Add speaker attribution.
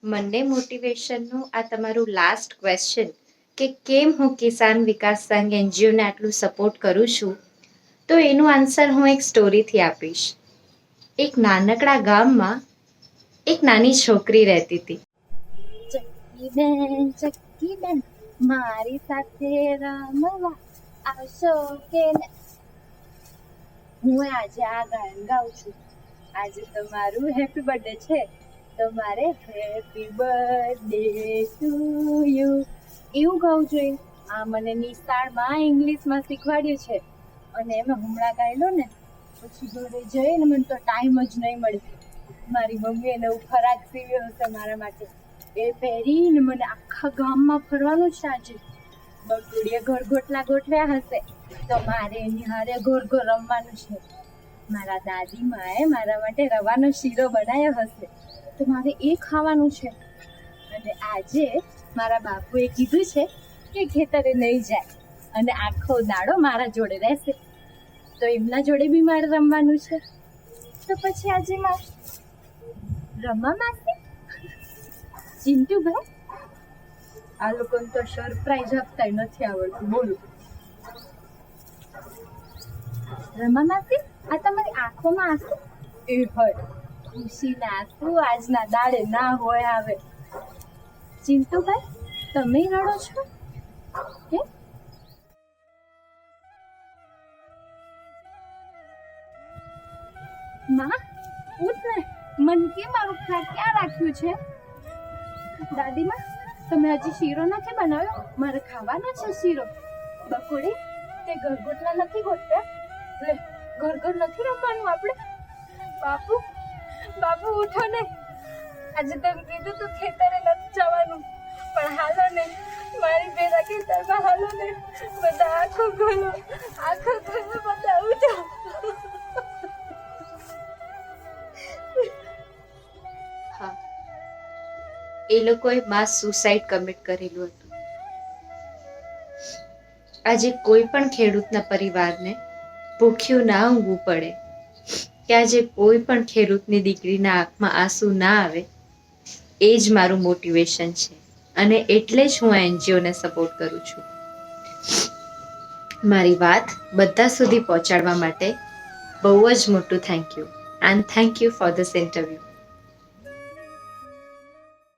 Speaker 1: મંડે મોટિવેશનનું આ તમારું last question કે કેમ હું કિસાન વિકાસ સંઘ એનજીઓને આટલું સપોર્ટ કરું છું, તો એનું આન્સર હું એક સ્ટોરીથી આપીશ. એક નાનકડા ગામમાં એક નાની છોકરી રહેતી હતી.
Speaker 2: ચક્કી બેન મારી સાથે રમવા આવશો કે હું આજે આ ગાયન ગાઉં છું. આજે તમારું હેપી બર્થડે છે, તમારે હેપી બર્થડે ટુ યુ એવું ગાવું જોઈએ. આ મને નિશાળમાં ઇંગ્લિશમાં શીખવાડ્યું છે, અને એમાં હમણાં ગાયેલો ને પછી ઘરે જઈને મને તો ટાઈમ જ નહીં મળે. મારી મમ્મીએ નવું ફરાક સીવ્યો હશે મારા માટે, એ પહેરીને મને આખા ગામમાં ફરવાનું છે. આજે બટુડીએ ઘરગોટલા ગોઠવ્યા હશે તો મારે એની હારે ઘોર ઘોર રમવાનું છે. મારા દાદીમાએ મારા માટે રવાનો શીરો બનાવ્યો હશે તો મારે એ ખાવાનું છે. અને આજે મારા બાપુએ કીધું છે કે ખેતરે નહીં જાય અને આખો દાડો મારા જોડે રહેશે, તો એમના જોડે બી મારે રમવાનું છે. તો પછી આજે મારે રમવા માંગશે ચિંટુભાઈ. આ લોકોને તો સરપ્રાઈઝ આપતા નથી આવડતું. બોલું રમા માસી, આ તમારી આંખોમાં આંસુ એ હોય ખુશીના આંસુ આજના દાડે ના હોય આવે. ચિંટુભાઈ તમે રડો છો કે? માં ઉઠ ને, મન કે મારું ફ્લેટ ક્યાં રાખ્યું છે? દાદીમાં તમે હજી શીરો નથી બનાવ્યો, મારે ખાવાનો છે શીરો. બકોડી તે ઘરગોટલા નથી ગોઠવ્યા, લે ઘર ઘર નથી રમવાનું આપણે. બાપુ બાપુ ઉઠો ને, આજે તમે કીધું તો ખેતરે નથી જવાનું, પણ હાલો ને મારી ભેગા ખેતરમાં હાલો ને. બધા આખો ગયો બધા ઉઠો.
Speaker 1: હા, એ લોકોએ માસ સુસાઇડ કમિટ કરેલું હતું. આજે કોઈ પણ ખેડૂતના પરિવારને ભૂખ્યું ના ઊંઘવું પડે, કે આજે કોઈ પણ ખેડૂતની દીકરીના આંખમાં આંસુ ના આવે, એ જ મારું મોટિવેશન છે. અને એટલે જ હું આ એનજીઓને સપોર્ટ કરું છું. મારી વાત બધા સુધી પહોંચાડવા માટે બહુ જ મોટું thank you, and thank you for this interview.